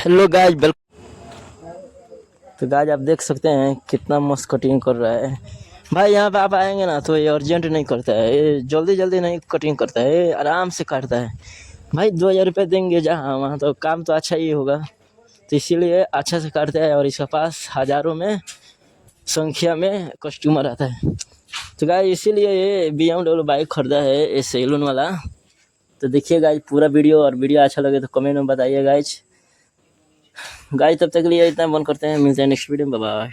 Hello guys तो guys आप देख सकते हैं कितना मस्त कटिंग कर रहा है भाई। यहाँ पे आप आएंगे ना तो ये अर्जेंट नहीं करता है, ये जल्दी जल्दी नहीं कटिंग करता है, ये आराम से काटता है भाई। 2,000 रुपये देंगे जहाँ वहाँ तो काम तो अच्छा ही होगा, तो इसीलिए अच्छा से काटता है और इसके पास हज़ारों में संख्या में कस्टमर आता है। तो गाइस इसीलिए ये BMW बाइक खरीदा है, ये सैलून वाला। तो देखिए गाइस पूरा वीडियो, और वीडियो अच्छा लगे तो कमेंट में बताइए गाइस। तब तक के लिए इतना बंद करते हैं, मिलते हैं नेक्स्ट वीडियो में, bye.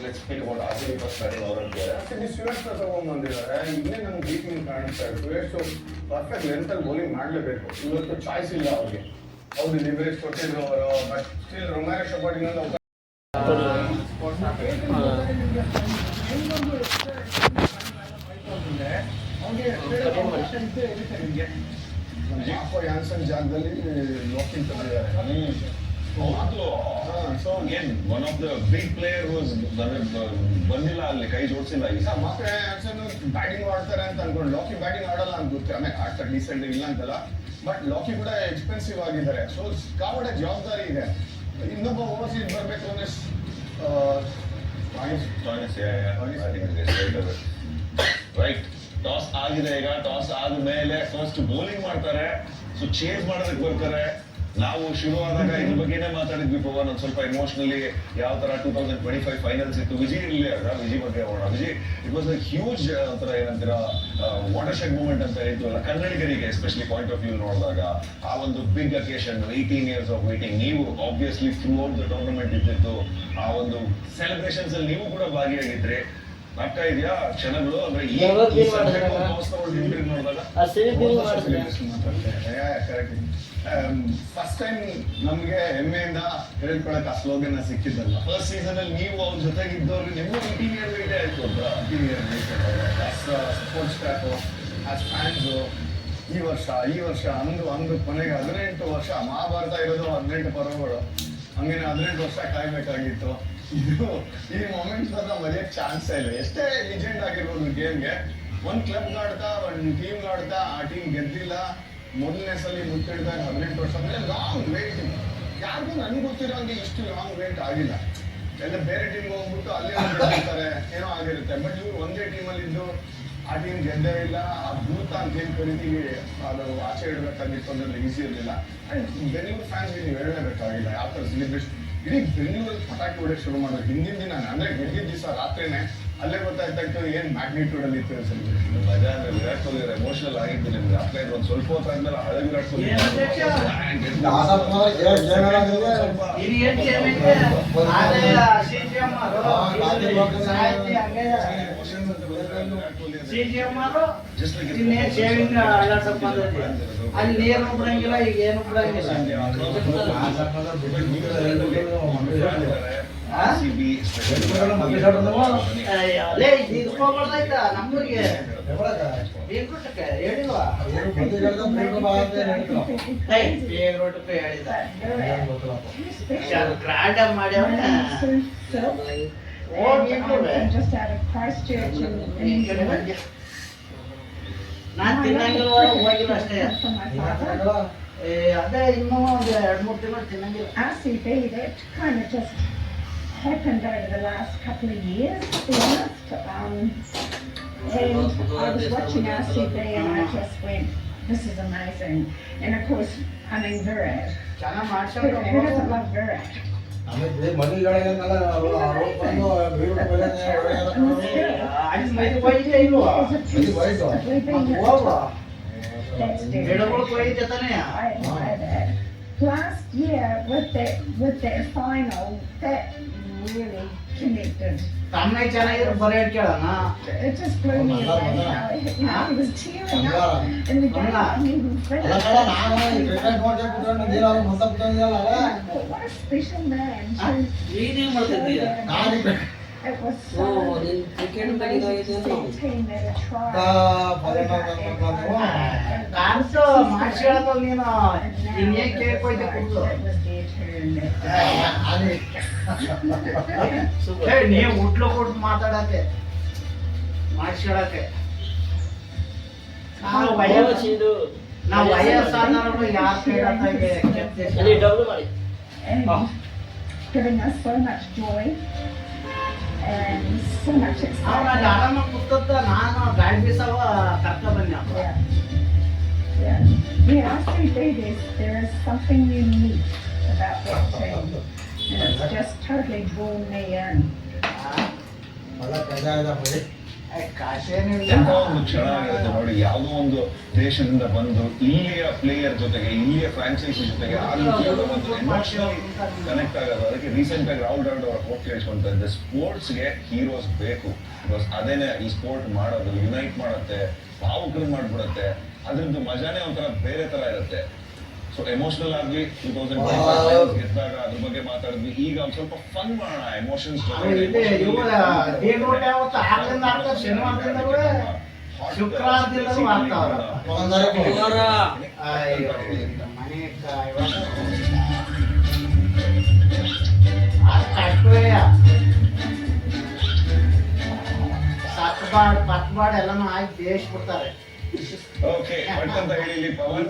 Let's speak about RCB first batting over here. RCB ಸ್ಟುವರ್ಟ್ಸ್ ತಗೊಂಡ್ಬಂದಿದ್ದಾರೆ. ಇನ್ನೇ ನಮ್ಗೆ ವೀಕ್ನಿಂಗ್ ಕಾಣಿಸ್ತಾ ಇದೆ. ಸ್ಟುವರ್ಟ್ಸ್ ಪರ್ಫೆಕ್ಟ್ ಲೆಂತಲ್ಲಿ ಬೌಲಿಂಗ್ ಮಾಡಲೇಬೇಕು. ಇವತ್ತು ಚಾಯ್ಸ್ ಇಲ್ಲ ಅವ್ರಿಗೆ. ಹೌದು ಲಿವರೇಜ್ ಕೊಟ್ಟಿದ್ರು ಅವರು, ಬಟ್ ಸ್ಟಿಲ್ ರೊಮ್ಯಾರೋ ಶಪಾಟಿನಿಂದ ಯಾನ್ಸನ್ ಜಾಗದಲ್ಲಿ ಲಾಕಿಂಗ್ ತಂದಿದ್ದಾರೆ. So again, one of the big player was ಬಂದಿಲ್ಲ, ಅಲ್ಲಿ ಕೈ ಜೋಡಿಸಿಲ್ಲ. ಈಗ ಮಾತ್ರ ಬ್ಯಾಟಿಂಗ್ ಆಡ್ತಾರೆ ಅಂತ ಅನ್ಕೊಂಡು, ಲಾಕಿ ಬ್ಯಾಟಿಂಗ್ ಆಡಲ್ಲ ಅಂತ ಗೊತ್ತು. ಆಮೇಲೆ ಆಡ್ತಾರೆ ಡೀಸೆಂಟ್, ಇಲ್ಲ ಅಂತಲ್ಲ, ಬಟ್ ಲಾಕಿ ಕೂಡ ಎಕ್ಸ್ಪೆನ್ಸಿವ್ ಆಗಿದ್ದಾರೆ. ಸೊ ಕಾವಡೆ ಜವಾಬ್ದಾರಿ ಇದೆ. ಇನ್ನೊಬ್ಬ ಓವರ್ಸೀಸ್ ಬರಬೇಕು ಅಂದ್ರೆ ರೈಟ್. ಟಾಸ್ ಆಗಿದೆ, ಈಗ ಟಾಸ್ ಆದ್ಮೇಲೆ ಫಸ್ಟ್ ಬೌಲಿಂಗ್ ಮಾಡ್ತಾರೆ. ಸೊ ಚೇಂಜ್ ಮಾಡೋದಕ್ಕೆ ಬರ್ತಾರೆ. ನಾವು ಶುರುವಾದಾಗ ಇದ್ರ ಬಗ್ಗೆನೇ ಮಾತಾಡಿದ್ವಿ ಪವನ್, ಒಂದು ಸ್ವಲ್ಪ ಎಮೋಷನಲಿ ಯಾವ ತರ 2025 ಫೈನಲ್ಸ್ ಇತ್ತು. ವಿಜಯ್ ಇರಲಿ ಅಲ್ಲ, ವಿಜಯ್ ಬಗ್ಗೆ ಹೋಗೋಣ. Vijay it was a huge ಒಂಥರ ಏನಂತೀರ ವಾಟರ್ ಶೆಡ್ ಮೂಮೆಂಟ್ ಅಂತ ಹೇಳ್ತೀವಲ್ಲ ಕನ್ನಡಿಗರಿಗೆ, ಎಸ್ಪೆಷಲಿ ಪಾಯಿಂಟ್ ಆಫ್ ವ್ಯೂ ನೋಡಿದಾಗ. ಆ ಒಂದು big occasion, 18 years of waiting. ನೀವು obviously throughout the tournament ಇದ್ದಿತ್ತು, ಆ ಒಂದು ಸೆಲೆಬ್ರೇಷನ್ಸ್ ಅಲ್ಲಿ ನೀವು ಕೂಡ ಭಾಗಿಯಾಗಿದ್ರಿ. ಆಗ್ತಾ ಇದೆಯಾ ಕ್ಷಣಗಳು? ಅಂದ್ರೆ ಈ ನೋಡಿದಾಗ ಫಸ್ಟ್ ಟೈಮ್ ನಮ್ಗೆ ಹೆಮ್ಮೆಯಿಂದ ಹೇಳ್ಕೊಳಕ್ ಆ ಸ್ಲೋಗನ್ ಸಿಕ್ಕಿದ್ದಲ್ಲ. ಫಸ್ಟ್ ಸೀಸನ್ ಅಲ್ಲಿ ನೀವು ಅವ್ರ ಜೊತೆಗೆ ಇದ್ದವ್ರಿಗೆ ನಿಮ್ಗೂ 18 year ವೇಟ್ ಆಯ್ತು ಅಂತ. 18 year sports staff, as fans. ಈ ವರ್ಷ ಅಂದು ಕೊನೆಗೆ 18 ವರ್ಷ. ಮಹಾಭಾರತ ಇರೋದು 18 ಪರ್ವಗಳು, ಹಂಗೇನೆ 18 ವರ್ಷ ಕಾಯ್ಬೇಕಾಗಿತ್ತು. ಈ ಮೊಮೆಂಟ್ಸ್ ಮರೆಯಕ್ ಚಾನ್ಸೇ ಇಲ್ಲ. ಎಷ್ಟೇ ಲಿಜೆಂಡ್ ಆಗಿರ್ಬೋದು ಗೇಮ್ಗೆ, ಒಂದ್ ಕ್ಲಬ್ ಆಡ್ತಾ, ಒಂದ್ ಟೀಮ್ ಆಡ್ತಾ, ಆ ಟೀಮ್ ಗೆದ್ದಿಲ್ಲ. ಮೊದಲನೇ ಸಲ ಮುತ್ತಿಡ್ದಾಗ 18 ವರ್ಷ ಅಂದ್ರೆ ಲಾಂಗ್ ವೇಟಿಂಗ್. ಯಾರಿಗೂ ನನಗೆ ಗೊತ್ತಿರೋ ಹಂಗೆ ಇಷ್ಟು ಲಾಂಗ್ ವೇಟ್ ಆಗಿಲ್ಲ. ಎಲ್ಲ ಬೇರೆ ಟೀಮ್ಗೆ ಹೋಗ್ಬಿಟ್ಟು ಅಲ್ಲೇ ಗೆದ್ದಿರ್ತಾರೆ, ಏನೋ ಆಗಿರುತ್ತೆ. ಬಟ್ ಇವ್ರು ಒಂದೇ ಟೀಮಲ್ಲಿ ಇದ್ದು ಆ ಟೀಮ್ ಗೆದ್ದೇ ಇಲ್ಲ, ಆ ಭೂತ ಅಂತ ಏನ್ ಕರಿತೀವಿ ಅದು ಆಚೆ ಇಡಬೇಕಾಗಿತ್ತು ಅಂದ್ರೆ ಈಸಿ ಇರಲಿಲ್ಲ. ಅಂಡ್ ಬೆಂಗಳೂರು ಫ್ಯಾನ್ಸ್ಗೆ ನೀವು ಹೇಳಲೇಬೇಕಾಗಿಲ್ಲ ಯಾವ ಥರ ಸೆಲೆಬ್ರೇಷನ್. ಇಡೀ ಬೆಂಗಳೂರಲ್ಲಿ ಪಟಾಕಿ ಹೊಡೆಯಕ್ಕೆ ಶುರು ಮಾಡೋದು ಹಿಂದಿನ ದಿನ, ಅಂದ್ರೆ ಗೆದ್ದಿದ್ದ ದಿವಸ ರಾತ್ರಿನೇ ಅಲ್ಲೇ ಗೊತ್ತಾಯ್ತು ಏನ್ ಮ್ಯಾಗ್ನಿಟ್ಯೂಡ್ ಅಲ್ಲಿ ಇತ್ತು ಸೆಲೆಬ್ರೇಷನ್. ಮಜಾ ಅಂದ್ರೆ ವಿರಾಟ್ ಕೊಹ್ಲಿ ಎಮೋಷನಲ್ ಆಗಿದ್ದು ನಿಮ್ಗೆ ಅಪ್ಪ ಇದ್ರು ಒಂದು ಸ್ವಲ್ಪ ಹೊತ್ತು ಆದ್ಮೇಲೆ ಹಳೆ ವಿರಾಟ್ ಕೊಹ್ಲಿ ಅಲ್ಲಿ ನೀರು ಬಿಡಂಗಿಲ್ಲ, ಈಗ ಏನು ಬಿಡಂಗಿಲ್ಲ. ನಮ್ಮೂರಿಗೆ ಬೇಗ್ರೂಟಕ್ಕೆ ಹೇಳಿಲ್ವಾ? ಬೇಗ್ರೂಟಕ್ಕೆ ಹೇಳಿದ ಗ್ರ್ಯಾಂಡ್ ಮಾಡ್ಯಾವ. ನಾನ್ ತಿನ್ನಂಗಿಲ್ಲ, ಹೋಗಿಲ್ಲ ಅಷ್ಟೇ. ಅದೇ ಇನ್ನೂ ಒಂದು 2-3 ತಿಂಗಳು ತಿನ್ನಂಗಿಲ್ಲ. Happened over the last couple of years, to be honest. And I was watching RCB and I just went, this is amazing. And of course, I mean Virat. Who doesn't love Virat? I admire that. Last year with their final, that really connected. It just blew me away. He was tearing up in the game. I mean, what a special man. It was so amazing to see a team that had tried. ನೀವು ಹುಟ್ಲು ಕೊಟ್ಟು ಮಾತಾಡಕ್ಕೆ ಮಾಡ್ಸ್ಕೊಳಕ್ಕೆ ನಾವು ವಯಸ್ಸಾದವರು ಯಾರು ಕೇಳಕ್ಕೆ And giving us so much joy and so much excitement. ಆರಾಮಾಗಿ ಕೂತತ್ತ ನಾನು ಗಾಡಿ ಬೀಸವ ಕರ್ಕ ಬನ್ನಿ. Yeah. Yeah, I think there is something unique about that team. And it's just totally drawn me in. ಎಂತ ಒಂದು ಕ್ಷಣ ಆಗಿರುತ್ತೆ ನೋಡಿ. ಯಾವುದೋ ಒಂದು ದೇಶದಿಂದ ಬಂದು ಇಲ್ಲಿಯ ಪ್ಲೇಯರ್ ಜೊತೆಗೆ, ಇಲ್ಲಿಯ ಫ್ರಾಂಚೈಸಿ ಜೊತೆಗೆ ಆ ರೀತಿಯಾದ ಒಂದು ಎಮೋಷನಲಿ ಕನೆಕ್ಟ್ ಆಗೋದು. ಅದಕ್ಕೆ ರೀಸೆಂಟ್ ಆಗಿ ರಾಹುಲ್ ದ್ರಾವಿಡ್ ಅವರ ಕೋಟ್ ಕೇಳಿಸ್ಕೊಂತಂದ್ರೆ ಸ್ಪೋರ್ಟ್ಸ್ಗೆ ಹೀರೋಸ್ ಬೇಕು. ಬಿಕಾಸ್ ಅದೇನೆ ಈ ಸ್ಪೋರ್ಟ್ ಮಾಡೋದು, ಯುನೈಟ್ ಮಾಡುತ್ತೆ, ಭಾವುಕರು ಮಾಡ್ಬಿಡುತ್ತೆ. ಅದ್ರದ್ದು ಮಜಾನೇ ಒಂಥರ ಬೇರೆ ತರ ಇರುತ್ತೆ. ಸೊ ಎಮೋಷನಲ್ ಆಗಿ 2025 ಗೆದ್ದಾಗ ಅದ್ರ ಬಗ್ಗೆ ಮಾತಾಡಿದ್ವಿ. ಈಗ ಒಂದ್ ಸ್ವಲ್ಪ ಫನ್ ಮಾಡೋಣ, ಎಮೋಷನ್ಸ್ ಪತ್ಬಾಡ್ ಎಲ್ಲಾನು ಹಾಕಿ ಬೇಯಿಸ್ಬಿಡ್ತಾರೆ. ಓಕೆ ಬಟ್ ಅಂತ ಹೇಳಿ ಇಲ್ಲಿ ಪವನ್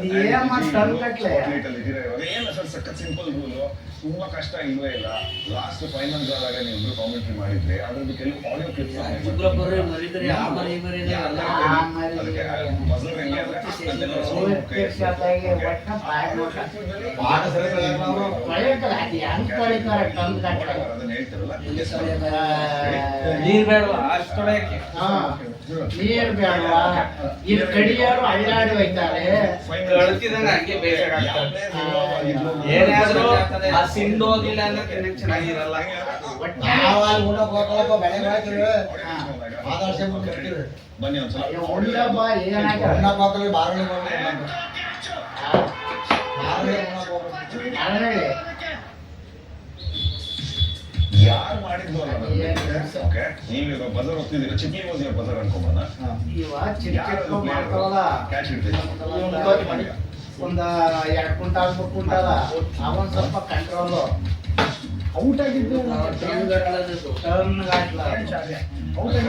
ಏನು ಸರ್ ಸಖತ್ ಸಿಂಪಲ್ ರೂಲು, ತುಂಬಾ ಕಷ್ಟ ಇಲ್ವೇ ಇಲ್ಲ. ಲಾಸ್ಟ್ ಫೈನಲ್ಸ್ ಆದಾಗ ನೀವು ಕಾಮೆಂಟ್ರಿ ಮಾಡಿದ್ರಿ, ಅದ್ರದ್ದು ಕೆಲವು ಆಡಿಯೋ ಕ್ಲಿಪ್ಸ್ ಅದನ್ನ ಹೇಳ್ತಾರಲ್ಲ, ನೀರ್ ಬೇಡವಾ ಅಷ್ಟೊಳಗೆ? ನೀರ್ ಬೇಡವಾ? ಇಲ್ಲಿ ಕಡಿಯಾರು ಅಳ್ಳಾಡಿ ಹೋಯ್ತಾರೆ. ಏನಾದ್ರು ಆ ಸಿಂಡು ಹೋಗಿಲ್ಲ ಅಂದ್ರೆ ತಿನ್ನಕ್ ಚೆನ್ನಾಗಿರಲ್ಲ. ಬನ್ನಿ ಒಂದ್ಸಲ ಯಾರು ಮಾಡಿದ್ದು ಓಕೆ. ನೀವು ಬಜರ್ ಹೋಗ್ತಿದ್ದೀರಾ, ಚಿಕ್ಕಿ ಓದಿರೋ ಬಜರ್ ಅನ್ಕೊಂಬನ ಕ್ಯಾಚ್ ಹಿಡ್ತೀನಿ. ಒಂದ 2 ಕ್ವಿಂಟಾಲ್ 3 ಕ್ವಿಂಟಾಲ ಅವನ್ ಸ್ವಲ್ಪ ಕಂಟ್ರೋಲ್ ಔಟ್ ಆಗಿದ್ದು.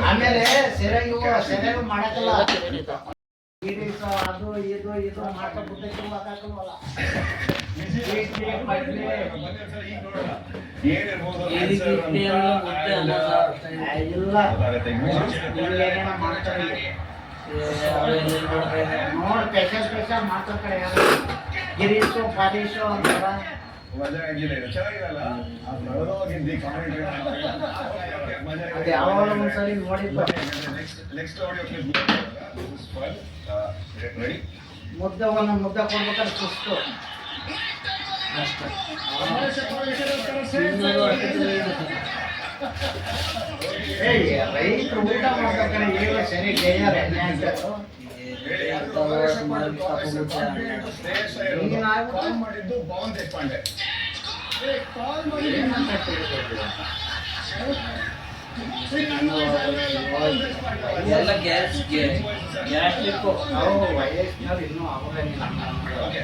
ಆಮೇಲೆ ಸೆರೆಗೂ ಮಾಡಕ್ಕಲ್ಲ. ಪಾಯಸ ಅದು ಇದು ಮಾಡ್ಕೊಂಡ್ಬಿಟ್ಟು ಹಾಕಲ್ವಲ್ಲ. ಏನಿರ್ಬೋದು ಇಲ್ಲ ಏನೇನೋ ಮಾಡ್ತಾರೆ ನೋಡಿ, ಸ್ಪೆಷಲ್ ಮಾಡ್ತಾರೆ. ಗಿರೀಶು ಪಾರೀಶು ಅಂತಾರ. ಮಜಾ ಆಗಿಲ್ಲ ಇದು ಚೆನ್ನಾಗಿರಲ್ಲ ನಡೆದೋಗಿದ್ದಿ ಕಾಮಿಡಿ ಅದು ಯಾವಾಗ ಒಂದ್ಸರಿ ನೋಡಿದ್ದು. ನೆಕ್ಸ್ಟ್ ಆಡಿಯೋ ಕ್ಲಿಪ್ ರೆಡಿ ಮುದ್ದೆ ಕೊಡ್ಬೇಕಾದ್ರೆ ಸುಸ್ತು ಅಷ್ಟೇ. ರೈತರು ಊಟ ಮಾಡ್ಬೇಕಾದ್ರೆ ಈಗ ಸರಿ ಗೇಯರ್ ಎಣ್ಣೆ ಹಾಕ್ಬೇಕು. ಮಾಡಿದ್ದು ಪವನ್ ದೇಶಪಾಂಡೆ. ಎಲ್ಲ ಗ್ಯಾಸ್ಟ್ರಿಕ್ಕು. ನಾವು ವಯಸ್ಸಿನವ್ರು ಇನ್ನೂ ಆಗೋದಿಲ್ಲ. ಓಕೆ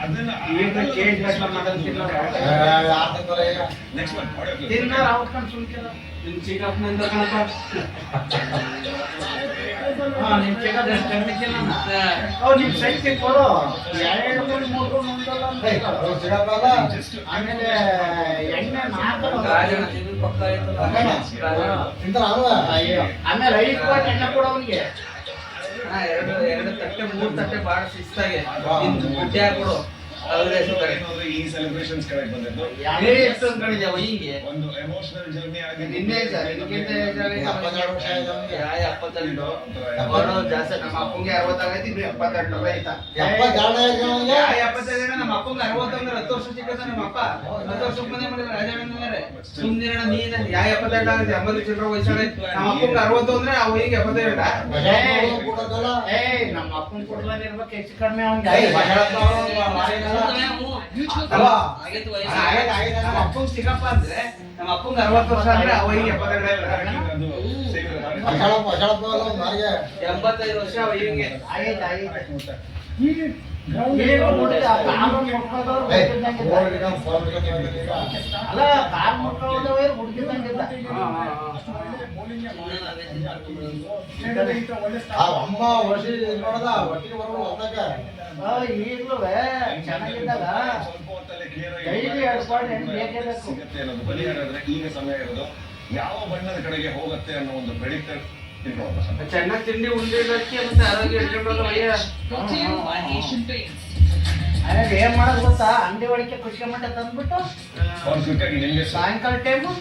ಅದನ್ನ ಈಗ ಕೇಜ್ ಗಟ್ಲ ಮಾಡೋದು ತಿನ್ನೋರು ನೆಕ್ಸ್ಟ್ ಒನ್ ಆಡಿಯೋ ಕ್ಲಿಪ್ ತಿನ್ನೋರು ಅವ್ಕೊಂಡು ಸುಮ್ಕಿಲ್ಲ. ನಿಮ್ಮ ಚಿಕ್ಕಪ್ಪನಿಂದ ಕಣಪ್ಪ. ನಿಮ್ ಚಿಕ್ಕದ ಕಮ್ಮಿ ತಿನ್ನೋಣ. ನಿಮ್ ಶಕ್ತಿ ಕೊಡು. 2-3 ಮುಂದಲ್ಲ ಅಂತ ಹೇಳ್ತಾರೆ. ಆಮೇಲೆ ಎಣ್ಣೆ 4 ರಾಜಣ್ಣ ತಿಂದು ಪಕ್ಕ ಆಯ್ತಲ್ಲ. ಅಯ್ಯೋ. ಆಮೇಲೆ 5 ಕೋಟಿ ಎಣ್ಣೆ ಕೊಡು ಅವನಿಗೆ. ಎರಡು ತಟ್ಟೆ 3 ತಟ್ಟೆ ಬಾಳ ಶಿಸ್ತಾಗೆ ಗುಡ್ಡೆ ಹಾಕೊಡು. ಏನಂದ್ರೆ ಈ ಸೆಲೆಬ್ರೇಷನ್ಸ್ ಕಡೆ ಬಂದಿದ್ದು ಎಷ್ಟೊಂದು ಕಡಿದಾವ ಹಿಂಗೆ ಒಂದು ಎಮೋಷನಲ್ ಜರ್ನಿ ಆಗಿ ನಿನ್ನೆ ಜಾಸ್ತಿ ನಮ್ಮ ಅಪ್ಪಂಗೆ 60 ಆಗೈತಿ 72 ಆಯ್ತಾ. 75 ನಮ್ಮ ಅಪ್ಪಂಗೆ 60 ಅಂದ್ರೆ 10 ವರ್ಷ ಚಿಕ್ಕದ ನಮ್ಮ ಅಪ್ಪ 10 ವರ್ಷ ಬಂದೇ ಮಾಡಿದ್ರೆ ರಾಜಣ್ಣಂದ್ರೆ ಸುಮ್ಮನೆ ನೀನ 72 ಆಗೈತಿ 80 ಚಿಲ್ಲರೆ ವಯಸ್ಸಾಗೈತಿ. ನಮ್ಮ ಅಪ್ಪಂಗೆ 60 ಅಂದ್ರೆ ಅವು ಈಗ 72. ನಮ್ಮ ಅಪ್ಪನ ಕೊಡ್ಲಾಗ ಇರ್ಬೇಕು ಹೆಚ್ಚು ಕಡಿಮೆ ಅವ್ನಿಗೆ. ನಮ್ಮ ಅಪ್ಪಂಗೆ ಚಿಕ್ಕಪ್ಪ ಅಂದ್ರೆ ನಮ್ಮ ಅಪ್ಪಂಗೆ 60 ವರ್ಷ ಅಂದ್ರೆ ಅವಾಗ 75 ವರ್ಷ ಅವ ಹಿಂಗೆ ಅಲ್ಲ ಕಾರ್ ಮುಟ್ಕೊಳ್ಳೋದವೇ ಹುಡುಗಿದಂಗಿಲ್ಲ. ಅಮ್ಮ ವರ್ಷ ನೋಡದ ಒಟ್ಟಿಗೆ ಈಗ್ಲೂ ಚೆನ್ನಾಗಿದ್ದಾಗ ಸ್ವಲ್ಪ ಹೊತ್ತಲ್ಲೇ ಕ್ಲಿಯರ್ ಡೈಲಿ 2 ಪಾಯಿಂಟ್ ಎಣ್ಣೆ ಬೇಕೇ ಬೇಕು. ಸಿಗುತ್ತೆ ಅನ್ನೋದು ಬಲಿಯಾದ್ರೆ ಈಗ ಸಮಯ ಇರೋದು ಯಾವ ಬಣ್ಣದ ಕಡೆಗೆ ಹೋಗುತ್ತೆ ಅನ್ನೋ ಒಂದು ಪ್ರೆಡಿಕ್ಟರ್ ತಿಳ್ಕೊಳ್ಳೋಣ. ಚೆನ್ನಾಗಿ ತಿಂಡಿ ಉಂಡಿದ್ದಕ್ಕೆ ಮತ್ತೆ ಆರೋಗ್ಯ ಇಟ್ಕೊಂಡಲ್ಲ ವಯ್ಯ. ಆಮೇಲೆ ಏನ್ ಮಾಡೋದು ಗೊತ್ತಾ, ಅಂಗಡಿ ಒಳಗೆ ಖುಷಿ ಮಟ್ಟ ತಂದ್ಬಿಟ್ಟು ಅವ್ರು ಕ್ವಿಕ್ಕಾಗಿ ನಿಮ್ಗೆ ಸಾಯಂಕಾಲ ಟೈಮು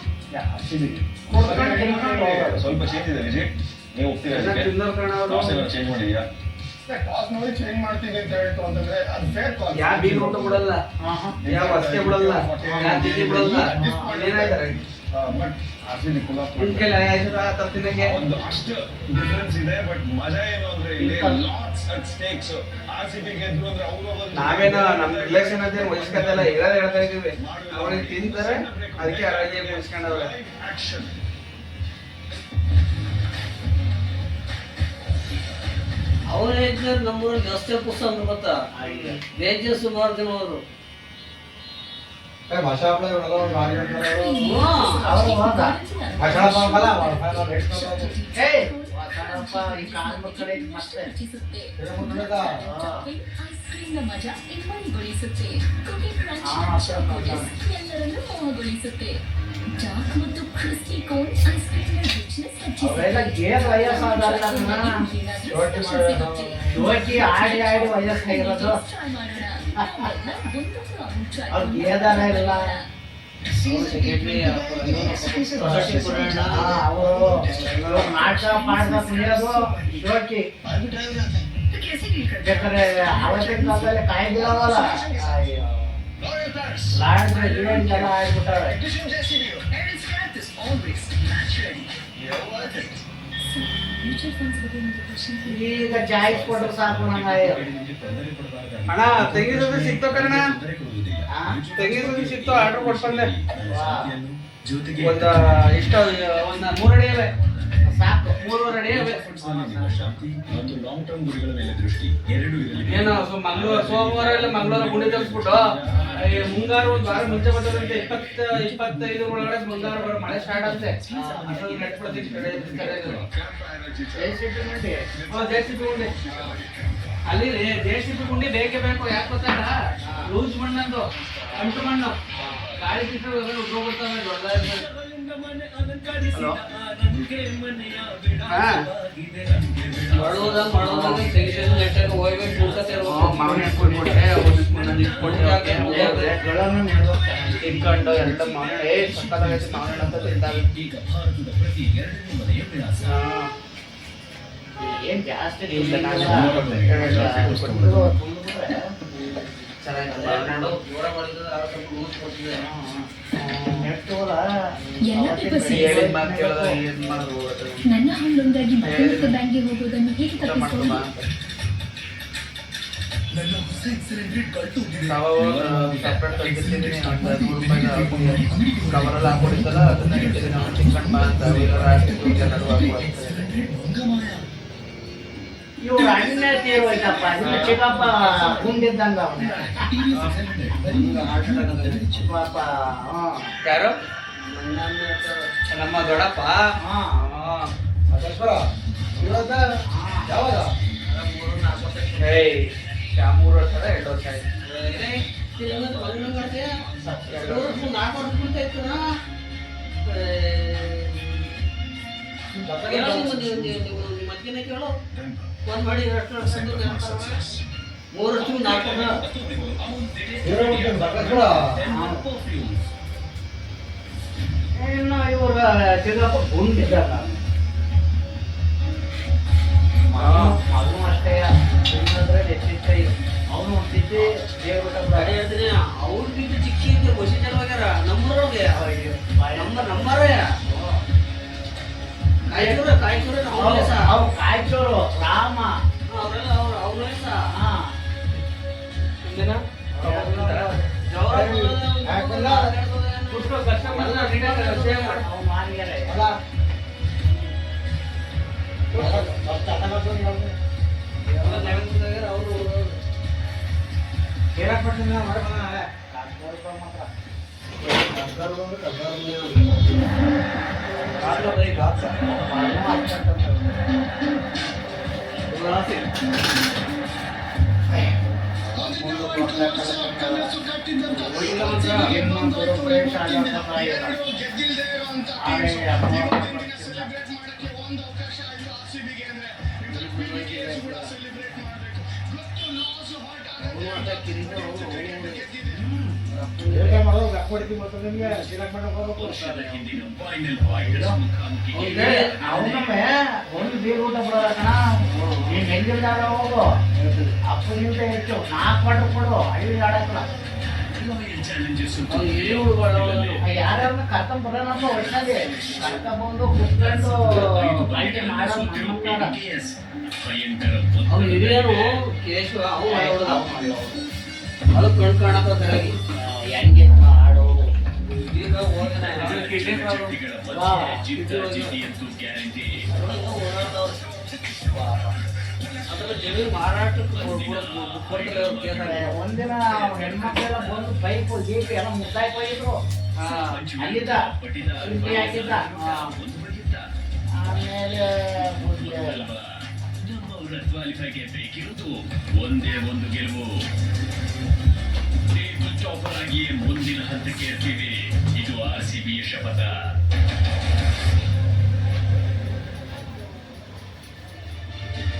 ಸ್ವಲ್ಪ ಚೇಂಜ್ ಇದೆ ವಿಜಯ್, ನೀವು ಹೋಗ್ತೀರಾ ಚೆನ್ನಾಗಿ ತಿಂದವ್ರು ಕಾಣ ಅವರು. ಚೇಂಜ್ ಮಾಡಿದ್ಯಾ? ಟಾಸ್ ನೋಡಿ ಚೇಂಜ್ ಮಾಡ್ತೀನಿ ಅಂತ ಹೇಳ್ತು ಅಂತಂದ್ರೆ ಅದು ಫೇರ್ ಕಾಲ್. ಯಾವ ಬೀಗ ಊಟ ಬಿಡಲ್ಲ, ಯಾವ ಅಷ್ಟೇ ಬಿಡಲ್ಲ, ಯಾವ ತಿಂಡಿ ಬಿಡಲ್ಲ. ಏನಾಯ್ತಾರೆ ಬಟ್ ಆರ್ಸಿಬಿ ಕುಲ ನಿಮ್ ಕೈಲಿ ಆಯ್ತು ತಪ್ಪಿದಂಗೆ ಒಂದು ಅಷ್ಟು ಡಿಫರೆನ್ಸ್ ಇದೆ. ಬಟ್ ಮಜಾ ಏನು ಅಂದ್ರೆ ಇಲ್ಲಿ ಲಾಟ್ಸ್ ಅಟ್ ಸ್ಟೇಕ್ಸ್. ಆರ್ಸಿಬಿ ಗೆದ್ರು ಅಂದ್ರೆ ಅವರು ನಾವೇನೋ ನಮ್ ರಿಲೇಷನ್ ಅಂತ ವಹಿಸ್ಕೊತಲ್ಲ ಇರೋದು ಹೇಳ್ತಾ ಇದೀವಿ. ಅವ್ರಿಗೆ ತಿಂತಾರೆ ಅದಕ್ಕೆ ಆರೋಗ್ಯ ಉಳಿಸ್ಕೊಂಡವ್ರೆ. ಆಕ್ಷನ್ ಅವ್ರ ಹೇಳಿದ್ರೆ ನಮ್ಮೂರಲ್ಲಿ ರಸ್ತೆ ಪುಸ್ತಕ ಅಂತ ಗೊತ್ತಾ, ಬೇಜ ಸುಮಾರು ಜನ ಅವರು ಭಾಷಾ ಅವರು ಹೋದ ಭಾಷಾ ಈ ಕಾಲ್ ಮಕ್ಕಳೇ ಮತ್ತೆ ಮಜಾ ಇಮ್ಮಡಿಗೊಳಿಸುತ್ತೆ. ಎಲ್ಲರನ್ನೂ ಮೋಹಗೊಳಿಸುತ್ತೆ. ಡಾರ್ಕ್ ಮತ್ತು ಕ್ರಿಸ್ಪಿ ಕೋನ್ ಐಸ್ ಕ್ರೀಮ್ನ ರಿಚ್ನೆಸ್ ಅವೆಲ್ಲ ಗೇರ್ ವಯಸ್ಸಾದಲ್ಲ ಜೋಕಿ ಆಡಿ ವಯಸ್ಸಾಗಿರೋದು. ಅವ್ರು ಗೇದಾರ ಇಲ್ಲ. ಅವರು ನಾಟಕ ಪಾಡ್ದ ಕುಣಿಯೋದು ಜೋಕಿ. ಬೇಕಾದ್ರೆ ಅವತ್ತಿನ ಕಾಲದಲ್ಲಿ ಕಾಯ್ದಿರವಲ್ಲ ಲಾಡ್ರೆ ಜನ ಆಗ್ಬಿಟ್ಟಾರೆ. ಈಗ ಜಾಯಿಸ್ ಕೊಟ್ರೆ ಸಾಕು ನಂಗೆ. ಅಣ್ಣ ತೆಂಗಿನ ಸಿಕ್ತೋ ಕಣ, ತೆಂಗಿನ ಸಿಕ್ತೋ ಆರ್ಡರ್ ಕೊಟ್ಬಂದೆ. ಒಂದು ಇಷ್ಟ ಒಂದು 3 ಅಡಿ ಅವೆ ಸಾಕು, 3.5 ಅಡಿ ಅವೆ. ಒಂದು ಲಾಂಗ್ ಟರ್ಮ್ ಗುರಿಗಳ ಮೇಲೆ ದೃಷ್ಟಿ ಎರಡು ಇರಲಿ. ಏನು ಮಂಗಳವಾರ ಸೋಮವಾರ ಇಲ್ಲ ಮಂಗಳವಾರ ಗುಂಡಿ ತರಿಸ್ಬಿಟ್ಟು ಮುಂಗಾರು ಒಂದು ವಾರ ಮುಂಚೆ ಬರ್ತದಂತೆ. 20-25 ಒಳಗಡೆ ಮುಂಗಾರು ಬರೋ ಮಳೆ ಸ್ಟಾರ್ಟ್ ಅಂತೆ. ಅಷ್ಟೊಂದು ನೆಟ್ಬಿಡ್ತೀನಿ. JCB ಜೆ ಸಿ ಬಿ ಉಂಡೆ ಅಲ್ಲಿ JCB ಗುಂಡಿ ಬೇಕೇ ಬೇಕು, ಯಾಕೆ ಗೊತ್ತಾ? ಲೂಸ್ ಮಣ್ಣಂದು ಅಂಟು ಮಣ್ಣು ಗಾಳಿ ಬಿಟ್ಟರೆ ಉದ್ರೋಗ್ಬಿಡ್ತವೆ ದೊಡ್ಡದಾಗಿ. ಮಾಡೋದಾಗ ಟೆನ್ಷನ್ ನೆಟ್ಟಾಗ ಹೋಗ್ಬೇಕು ಕೂಡ್ಸತ್ತೆ ತಿನ್ಕೊಂಡು ಎಲ್ಲ ಮಾವಿನ ಸಕ್ಕತ್ತಾಗೈತೆ ಮಾವಿನ ಅಂತ ತಿಂತಾರೆ. ಏನ್ ಜಾಸ್ತಿ ಎಲ್ಲ ಪೇಪರ್ಸ್ ನನ್ನ ಹಣ್ಣೊಂದಾಗಿ ಮಕ್ಕಳ ಬ್ಯಾಂಕ್ಗೆ ಹೋಗೋದನ್ನು ಹೇಗೆ ತಪ್ಪಿಸಬಹುದು? ಕವರಲ್ಲಿ ಹಾಕೊಂಡಿದ್ದಲ್ಲ ಅದನ್ನ ಇಟ್ಟಿದ್ದೀನಿ ಚಿಕ್ಕಣ್ಣ ಬಾ ಅಂತ ಇವ್ರು ಅಣ್ಣೆ ತೀರೋಯ್ತಪ್ಪ, ನಿಮ್ಮ ಚಿಕ್ಕಪ್ಪ ಗುಂಡಿದ್ದಂಗ ಅವನೇ ಪಾಪ. ಯಾರು? ನಮ್ಮ ದೊಡ್ಡಪ್ಪ. ಯಾವಾಗ ಏಯ್ 3 ವರ್ಷ 2 ವರ್ಷ ಆಯ್ತು. ಮಧ್ಯಾಹ್ನ ಕೇಳು ಫೋನ್ ಮಾಡಿ 2 ವರ್ಷ 3 ವರ್ಷ 4 ಇನ್ನು ಇವ್ರ ಚಿಕ್ಕಪ್ಪ ಗುಂಡಿದ್ದಾಗ ಅವನು ಅಷ್ಟೇ ಅಂದ್ರೆ ಹೆಚ್ಚಿತ್ತು. ಅವನು ಒಂದಿದ್ದು ಗಾಡಿ ಹೇಳ್ತೀನಿ ಅವ್ರಿಗಿಂತ ಚಿಕ್ಕ ಬಸಿ ಜನ ಹೋಗ್ಯಾರ ನಮ್ಮೂರವ್ರಿಗೆ ನಮ್ಮರೇ ಕಾಯ್ಚೂರ ಅವು ಕಾಯ್ಚೋರು ರಾಮ ಅವರೆಲ್ಲ ಅವ್ರ ವಯಸ್ಸ ಅವನೊಮ್ಮೆ ಒಂದು ಬೀರ್ ಊಟ ಬಿಡೋಣ, ನೀನ್ ಹೆಂಗಿಲ್ದಾಗ ಹೋಗು ಅಪ್ಪನಿಂದ ಹೆಚ್ಚು 4 ಪಟ್ಟು ಕೊಡು ಹಳ್ಳಿ ಆಡಕ್ಕಲ್ಲ. ಯಾರ್ಯಾರನ್ನ ಕರ್ಕೊಂಡ್ ಬರೋಣಪ್ಪ ಒಟ್ಟಿನಲ್ಲಿ ಕರ್ಕೊಂಡ್ಬಂದು ಕುತ್ಕೊಂಡು ಪಾರ್ಟಿ ಮಾಡೋ ಅವ್ನು ಹಿರಿಯರು ಕೇಶವ ಅವು ಅದು ಕಣ್ ಕಾಣಕ ಸರಿಯಾಗಿ ಹೆಂಗೆ ಆಡೋ ಈಗ ಹೋಗೋಣ ಅದರ ಜಮೀನು ಮಾರಾಟಕ್ಕೆ ಕೊಟ್ಟರೆ ಅವ್ರು ಕೇಳ್ತಾರೆ. ಒಂದಿನ ಹೆಣ್ಮಕ್ಳೆಲ್ಲ ಬಂದು ಪೈಪು ಗೀಪು ಎಲ್ಲ ಮುದ್ದಾಯಿ ಹೋಗಿದ್ರು. ಅಲ್ಲಿದ್ದ ಅಲ್ಲಿಗೆ ಹಾಕಿದ್ದ. ಆಮೇಲೆ ಕ್ವಾಲಿಫೈಗೆ ಬೇಕಿರುವುದು ಒಂದೇ ಒಂದು ಗೆಲುವು. ಚಾಪರ್ ಆಗಿಯೇ ಮುಂದಿನ ಹಂತಕ್ಕೆ ಇರ್ತೀವಿ. ಇದು RCBಯ ಶಪಥ.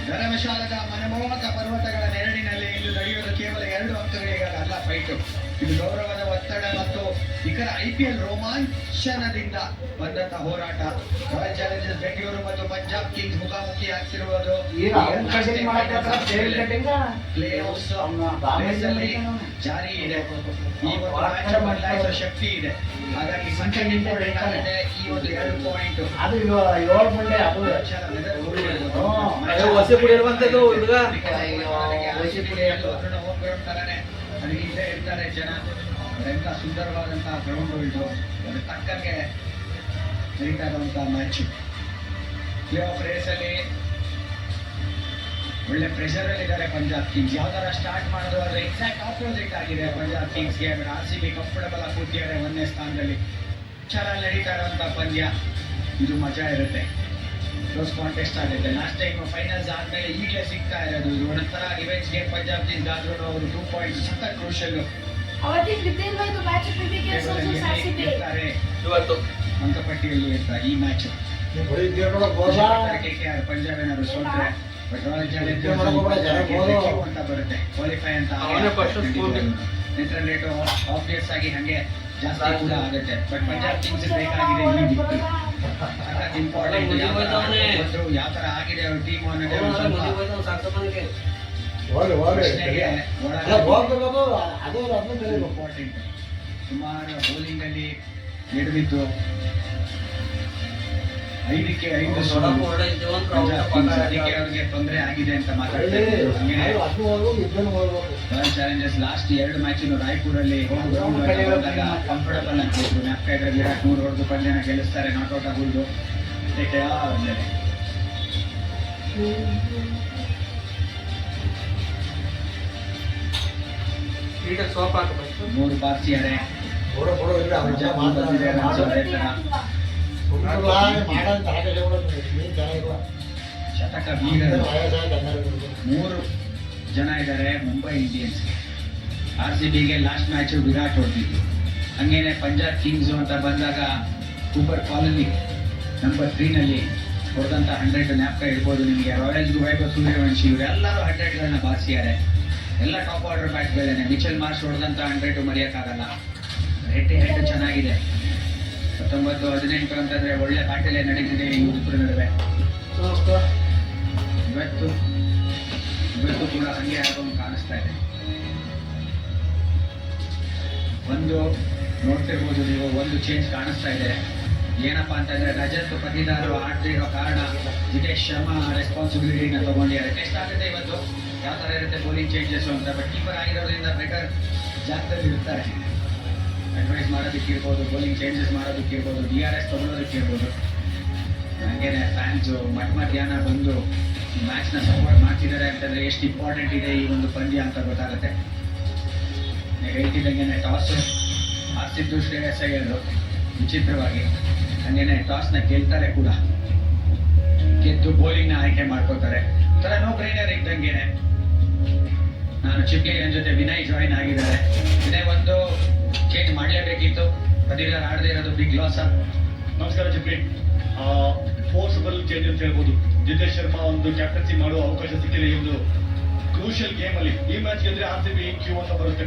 ಧರ್ಮಶಾಲದ ಮನಮೋಹಕ ಪರ್ವತಗಳ ನೆರಳಿನಲ್ಲಿ ಇಂದು ನಡೆಯುವುದು ಕೇವಲ 2 ಅಂಕಗಳಿಗಲ್ಲ ಫೈಟು. ಇದು ಗೌರವದ ಒತ್ತಡ ಮತ್ತು ಇತರ IPL ರೋಮಾಂಚನದಿಂದ ಬಂದಂತ ಹೋರಾಟ. ರಾಯಲ್ ಚಾಲೆಂಜರ್ಸ್ ಬೆಂಗಳೂರು ಮತ್ತು ಪಂಜಾಬ್ ಕಿಂಗ್ಸ್ ಮುಖಾಮುಖಿ ಆಗ್ತಿರುವುದು ಜಾರಿ ಇದೆ. ಈ ಒಂದು ಮ್ಯಾಚ್ ಬದಲಾಯಿಸುವ ಶಕ್ತಿ ಇದೆ. ಹಾಗಾಗಿ ಸಂಖ್ಯೆಗಿಂತ ಬೇಕಾಗಿದೆ ಈ ಒಂದು 2 ಪಾಯಿಂಟ್. ಅದು 7 ಮುಂಡೆ ಅದು ಹೊಸ ಕುಡಿಯುವಂಥದ್ದು ಹುಡುಗ ಇಲ್ಲೇ ಇರ್ತಾರೆ ಜನ. ಎಂತ ಸುಂದರವಾದಂತಹ ಗ್ರೌಂಡ್ ಇದು. ಅದು ತಕ್ಕಂಗೆ ನಡೀತಾ ಇರುವಂತಹ ಮ್ಯಾಚ್. ಪ್ಲೇ ಆಫ್ ರೇಸ್ ಅಲ್ಲಿ ಒಳ್ಳೆ ಪ್ರೆಷರ್ ಅಲ್ಲಿ ಇದ್ದಾರೆ ಪಂಜಾಬ್ ಕಿಂಗ್ಸ್. ಯಾವ್ದಾರ ಸ್ಟಾರ್ಟ್ ಮಾಡೋದು ಆದ್ರೆ ಎಕ್ಸಾಕ್ಟ್ ಆಪೋಸಿಟ್ ಆಗಿದೆ ಪಂಜಾಬ್ ಕಿಂಗ್ಸ್ಗೆ. RCB ಕಂಫರ್ಟಬಲ್ ಆಗಿ ಕೂತಿದ್ದಾರೆ 1ನೇ ಸ್ಥಾನದಲ್ಲಿ. ಚೆನ್ನಾಗಿ ನಡೀತಾ ಇರುವಂತಹ ಪಂದ್ಯ. ಇದು ಮಜಾ ಇರುತ್ತೆ. ಕ್ಲೋಸ್ ಕಾಂಟೆಸ್ಟ್ ಆಗುತ್ತೆ. ಲಾಸ್ಟ್ ಟೈಮ್ ಫೈನಲ್ಸ್ ಆದ್ಮೇಲೆ ಈಗಲೇ ಸಿಗ್ತಾ ಇರೋದು ಇದು ಒಂಥರ ರಿವೆಂಜ್ ಗೇಮ್. ಪಂಜಾಬ್ ಕಿಂಗ್ಸ್ ಆದ್ರೂ ಅವರು 2 ಪಾಯಿಂಟ್ಸ್ ಸಖತ್ ಕ್ರೂಷಲ್ ಅವತ್ತಿಗೆ ಗೆದ್ದಿಲ್ವೈದು ಮ್ಯಾಚ್ BBK ವರ್ಸಸ್ RCB ಇರ್ತಾರೆ ಇವತ್ತು ಅಂಕಪಟ್ಟಿಯಲ್ಲಿ ಇರ್ತಾರೆ ಈ ಮ್ಯಾಚ್. ನೀವು ಬರೀ ಇದ್ದೇ ನೋಡಕ್ ಹೋದ KKR ಪಂಜಾಬ್ ಏನಾದ್ರು ಸೋತ್ರೆ ಬಟ್ ರಾಯಲ್ ಇದ್ದೇ ಮಾಡಕ್ ಹೋಗ್ಬೇಡ, ಜನ ಹೋದು. ಅಂತ ಬರುತ್ತೆ ಕ್ವಾಲಿಫೈ ಅಂತ ಅವನೇ first score. Net rate obvious ಆಗಿ ಹಂಗೆ ಜಾಸ್ತಿ ಕೂಡ ಆಗುತ್ತೆ. ಬಟ್ ಪಂಜಾಬ್ ಕಿಂಗ್ಸ್ ಬೇಕಾಗಿದೆ ಈ ಬಿಟ್ಟು ಸಖತ್ ಇಂಪಾರ್ಟೆಂಟ್. ಯಾವ ತರ ಆಗಿದೆ ಅವ್ರ ಟೀಮ್ ಅನ್ನೋದೇ ಒಂದ್ ಸ್ವಲ್ಪ ಹೋಗ್ಲಿ ಹೋಗ್ಲಿ ಪ್ರಶ್ನೆಗೆ ಅಲ್ಲ, ಹೋಗ್ಬೇಕು ಅದು ಅದನ್ನ ತಿಳಿಬೇಕು. ಇಂಪಾರ್ಟೆಂಟ್. ಸುಮಾರು ಬೌಲಿಂಗ್ ಅಲ್ಲಿ ಎಡವಿದ್ದು 5ಕ್ಕೆ 5 ಸೋಲು. ಅದಕ್ಕೆ ಅವ್ರಿಗೆ ತೊಂದರೆ ಆಗಿದೆ ಅಂತ ಮಾತಾಡ್ತಾ ಇದ್ರು. ಹಂಗೆ ಅದು ಹೋಗ್ಬೇಕು, ಇದನ್ನು ಹೋಗ್ಬೇಕು. ರಾಯಲ್ ಚಾಲೆಂಜರ್ಸ್ ಲಾಸ್ಟ್ 2 ಮ್ಯಾಚ್ ರಾಯ್ಪುರಲ್ಲಿ ಕಂಫರ್ಟಬಲ್ ಅಂತಿದ್ರು. ಜ್ಞಾಪಕ ಇದ್ರೆ ವಿರಾಟ್ 100 ಹೊಡೆದು ಪಂದ್ಯನ ಗೆಲ್ಲಿಸ್ತಾರೆ, ನಾಟ್ಔಟ್ ಆಗುವುದು. ಸೋಪ್ ಹಾಕಬೇಕು 3 ಬಾರಿಸಿದ್ದಾರೆ. ಬಿಡು ಬಿಡು ಇರ್ಲಿ, ಅವ್ರ ಜನ ಮಾತಾಡ್ತಾರೆ. ಮಾಡೋದು ತರಕಾರಿ ಬಿಡೋದು ನೀನು ಚೆನ್ನಾಗಿಲ್ಲ. ಶತಕ ಬೀಗರು ವಯಸ್ಸಾಗಿ ಕನ್ನಡ 3 ಜನ ಇದ್ದಾರೆ ಮುಂಬೈ ಇಂಡಿಯನ್ಸ್ಗೆ. RCBಗೆ ಲಾಸ್ಟ್ ಮ್ಯಾಚ್ ವಿರಾಟ್ ಹೊಡೆದಿದ್ದು. ಹಂಗೇನೆ ಪಂಜಾಬ್ ಕಿಂಗ್ಸ್ ಅಂತ ಬಂದಾಗ ಕೂಪರ್ ಕಾಲನಿ ನಂಬರ್ 3ನಲ್ಲಿ ಹೊಡೆದಂಥ 100 ಜ್ಞಾಪಕ ಇರ್ಬೋದು ನಿಮಗೆ. ರಾಯಲ್ಸ್ಗೂ ವೈಭವ್ ಸೂರ್ಯವಂಶಿ ಇವರೆಲ್ಲರೂ 100ಗಳನ್ನ ಬಾರಿಸಿದ್ದಾರೆ. ಎಲ್ಲ ಟಾಪ್ ಆರ್ಡರ್ ಬ್ಯಾಟ್ಸ್ಗಳೇನೆ. ಮಿಚೆಲ್ ಮಾರ್ಷ್ ಹೊಡೆದಂಥ 100 ಮರೆಯೋಕ್ಕಾಗಲ್ಲ. ಹೆಡ್ ಚೆನ್ನಾಗಿದೆ. 19-18 ಅಂತಂದ್ರೆ ಒಳ್ಳೆ ಬ್ಯಾಟಲ್ಲೇ ನಡೀತಿದೆ ಇವರಿಬ್ಬರ ನಡುವೆ. ಇವತ್ತು ಕೂಡ ಹಂಗೆ ಆಗೋದು ಕಾಣಿಸ್ತಾ ಇದೆ. ಒಂದು ನೋಡ್ತಿರ್ಬೋದು ನೀವು, ಒಂದು ಚೇಂಜ್ ಕಾಣಿಸ್ತಾ ಇದೆ. ಏನಪ್ಪಾ ಅಂತಂದ್ರೆ ರಜತ್ ಪತಿದಾರರು ಆಡ್ತಿರೋ ಕಾರಣ ಜಿತೇಶ್ ಶರ್ಮಾ ರೆಸ್ಪಾನ್ಸಿಬಿಲಿಟಿನ ತಗೊಂಡಿದ್ದಾರೆ. ಟೆಸ್ಟ್ ಆಗುತ್ತೆ ಇವತ್ತು, ಯಾವ ತರ ಇರುತ್ತೆ ಬೌಲಿಂಗ್ ಚೇಂಜಸ್ ಅಂತ. ಬಟ್ ಕೀಪರ್ ಆಗಿರೋದ್ರಿಂದ ಬೆಟರ್ ಜಾಗದಲ್ಲಿ ಇರ್ತಾರೆ. ಅಡ್ವೈಸ್ ಮಾಡೋದಕ್ಕಿರ್ಬೋದು, ಬೌಲಿಂಗ್ ಚೇಂಜಸ್ ಮಾಡೋದಕ್ಕಿರ್ಬೋದು, DRS ತಗೊಳ್ಳೋದಕ್ಕಿರ್ಬೋದು. ಹಾಗೇನೆ ಫ್ಯಾನ್ಸ್ ಮಧ್ಯಾಹ್ನ ಬಂದು ಮ್ಯಾಚ್ನ ಸಪೋರ್ಟ್ ಮಾಡ್ತಿದ್ದಾರೆ ಅಂತಂದ್ರೆ ಎಷ್ಟು ಇಂಪಾರ್ಟೆಂಟ್ ಇದೆ ಈ ಒಂದು ಪಂದ್ಯ ಅಂತ ಗೊತ್ತಾಗುತ್ತೆ. ಹೇಳ್ತಿದ್ದಂಗೆ ಟಾಸ್ ಆಡ್ತಿದ್ದು ಶ್ರೇಯಸ್ ಅಯ್ಯರ್ ವಿಚಿತ್ರವಾಗಿ. ಹಂಗೇನೆ ಟಾಸ್ನ ಗೆಲ್ತಾರೆ ಕೂಡ, ಗೆದ್ದು ಬೌಲಿಂಗ್ನ ಆಯ್ಕೆ ಮಾಡ್ಕೋತಾರೆ. ತರ ನೋ ಬ್ರೈನರ್ ಇದ್ದಂಗೆನೆ. ನಾನು ಚಿಪ್ಲಿಗನ್ ಜೊತೆ ವಿನಯ್ ಜಾಯಿನ್ ಆಗಿದ್ದಾರೆ. ವಿನಯ್ ಒಂದು ಚೇಂಜ್ ಮಾಡಲೇಬೇಕಿತ್ತು, ಪದಿದಾರ್ ಆಡದೇ ಇರೋದು ಬಿಗ್ ಲಾಸ್. ನಮಸ್ಕಾರ ಚಿಪ್ಲಿ. ಫೋರ್ಸಬಲ್ ಚೇಂಜ್ ಅಂತ ಹೇಳ್ಬೋದು. ಜಿತೇಶ್ ಶರ್ಮಾ ಒಂದು ಕ್ಯಾಪ್ಟನ್ಸಿ ಮಾಡುವ ಅವಕಾಶ ಸಿಕ್ಕಿದೆ ಈ ಒಂದು ಕ್ರೂಷಿಯಲ್ ಗೇಮ್ ಅಲ್ಲಿ. ಈ ಮ್ಯಾಚ್ ಗೆದ್ರೆ RCB ಕ್ಯೂ ಅಂತ ಬರುತ್ತೆ.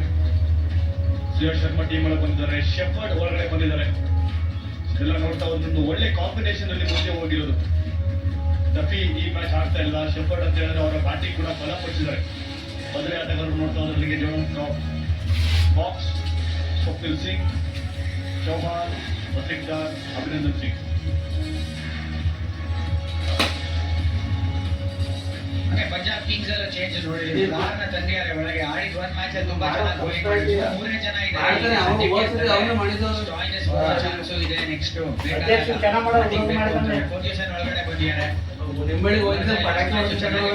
ಶ್ರೇಯಸ್ ಶರ್ಮಾ ಟೀಮ್ ಒಳಗೆ ಬಂದಿದ್ದಾರೆ, ಶೆಫರ್ಡ್ ಹೊರಗಡೆ ಬಂದಿದ್ದಾರೆ. ಎಲ್ಲ ನೋಡ್ತಾ ಒಂದು ಒಳ್ಳೆ ಕಾಂಬಿನೇಷನ್ ಅಲ್ಲಿ ಮುಂದೆ ಹೋಗಿರೋದು. ಡಫಿ ಈ ಮ್ಯಾಚ್ ಆಡ್ತಾ ಇಲ್ಲ. ಶೆಫರ್ಡ್ ಅಂತ ಹೇಳಿದ್ರೆ ಅವರ ಬ್ಯಾಟಿಂಗ್ ಕೂಡ ಬಲಪಡಿಸಿದ್ದಾರೆ. ಬದಲಿ ಆಟಗಾರರು ನೋಡ್ತಾ ಹೋದ್ರಿಗೆ ಜೋನ್ ಬಾಕ್ಸ್, ಸ್ವಪ್ನಿಲ್ ಸಿಂಗ್, ಚೌಹಾನ್, ವಸಿಂದಾರ್, ಅಭಿನಂದನ್ ಸಿಂಗ್. ಪಂಜಾಬ್ ಕಿಂಗ್ಸ್ ಎಲ್ಲ ಚೇಂಜ್ ನೋಡಿ. ಕಾರಣ ತಂದೆಯಾರೆ ಒಳಗೆ ಆಡಿದ ಒಂದ್ ಮ್ಯಾಚ್ ಅಲ್ಲಿ ತುಂಬಾ ಚೆನ್ನಾಗಿ ಬೌಲಿಂಗ್ ಮಾಡಿದ್ರು. 3 ಜನ ಇದ್ದಾರೆ. ಚಾನ್ಸ್ ಇದೆ. ನೆಕ್ಸ್ಟ್ ಪೊಸಿಷನ್ ಒಳಗಡೆ ಬಂದಿದ್ದಾರೆ. ನಿಂಬಳಿ ಹೋಗಿದ್ದ ಪಟಾಕಿ ಚೆನ್ನಾಗಿ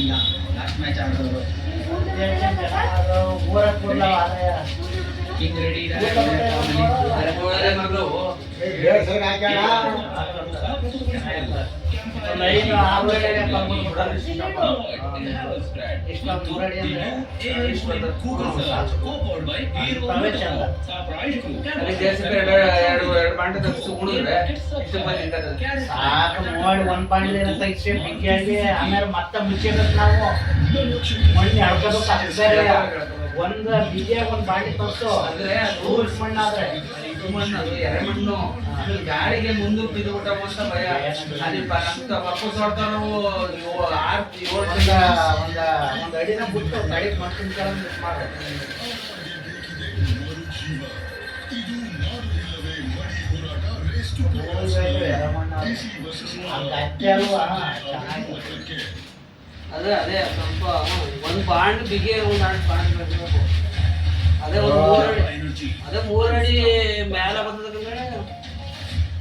ಇಲ್ಲ ಲಾಸ್ಟ್ ಮ್ಯಾಚ್ ಆಡಿದವರು. ಕಿಂಗ್ ರೆಡಿ ಆಮೇಲೆ ಮತ್ತೆ ಮುಚ್ಚಬೇಕು ನಾವು. ಮಣ್ಣು ಎಳ್ಕೋಬೇಕು. ಒಂದ್ ಬಿಗಿಯಾಗ ಒಂದ್ ಬಾಂಡಿ ತರ್ಸು ಅಂದ್ರೆ ರೂಲ್ಸ್ ಮಣ್ಣಾದ್ರೆ ಇದು ಮಣ್ಣು, ಅದು ಎರೆಮಣ್ಣು. ಗಾಡಿಗೆ ಮುಂದಕ್ಕೆ ಬಿದ್ದು ಊಟ ಅಂತ ಭಯ. ಅಲ್ಲಿ ವಾಪಸ್ ಹೊಡ್ತಾರ ನಾವು 6-7 ಒಂದ್ ಅಡಿನ ಬಿಟ್ಟು ಗಾಡಿ ಮಾಡ್ತೀನಿ ಮಾಡ್ರಿ. ಅದೇ ಸ್ವಲ್ಪ ಒಂದು ಬಾಂಡ್ ಬಿಗಿ, ಒಂದು ಬಾಂಡ್ ಬೇಕು. ಅದೇ ಒಂದು 3 ಅಡಿ ಮ್ಯಾಲ ಬರ್ತದಂದ್ರೆ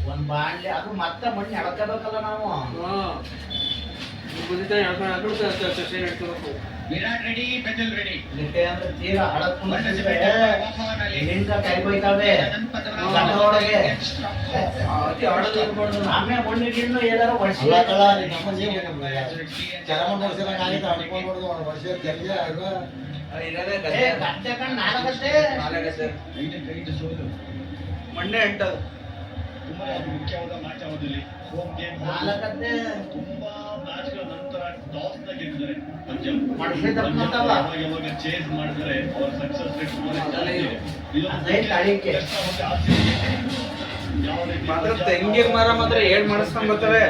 ಒಂದ್ ಬಾಂಡ್ಲಿ ಅದು ಮತ್ತೆ ಮಣ್ಣು ಎಳ್ಕೋಬೇಕಲ್ಲ ನಾವು. ಕುದಿತ ಎಳ್ಕೊಂಡು ಇಟ್ಕೋಬೇಕು. Virat ready, Bethell ready. ಇದಕ್ಕೆ ಅಂದ್ರೆ ತೀರಾ ಹಳಕ್ಕೂ ನಿಂತ ಕೈ ಬೈತಾವೆ ಒಳಗೆ ಆಮೇಲೆ ಮಣ್ಣಿಗಿನ್ನು ಏನಾರು ವರ್ಷ ಚರಮ ವರ್ಷದಂಗ ಆಗಿತ್ತು ಅಡ್ಕೊಂಡ್ಬಿಡ್ದು ವರ್ಷ ತೆರಿಗೆ ಆಗ ಗಂಟೆ ಕಣ್ಣು ನಾಲ್ಕತ್ತೆ ಮಂಡೆ ಅಂಟದು ತುಂಬಾ ಮುಖ್ಯವಾದ ಮ್ಯಾಚ್ ಆಗೋದಿಲ್ಲಿ. ಹೋಮ್ ಗೇಮ್ ನಾಲ್ಕತ್ತೆ ತುಂಬಾ ಮ್ಯಾಚ್ಗಳ ನಂತರ ಟಾಸ್ ನ ಗೆದ್ದಿದ್ದಾರೆ ಪಂಜಾಬ್. ಮನುಷ್ಯ ತಪ್ಪಂತವ. ಯಾವಾಗ ಚೇಸ್ ಮಾಡಿದರೆ ಅವರ ಸಕ್ಸಸ್ ರೇಟ್ ತುಂಬಾ ಜಾಸ್ತಿ ಇದೆ. ಅದೇ ತಾಳಿಕೆ. ಮಾತ್ರ ತೆಂಗಿನ ಮರ ಮಾತ್ರ 7 ಮಾಡಿಸ್ಕೊಂಡ್ ಬರ್ತಾರೆ.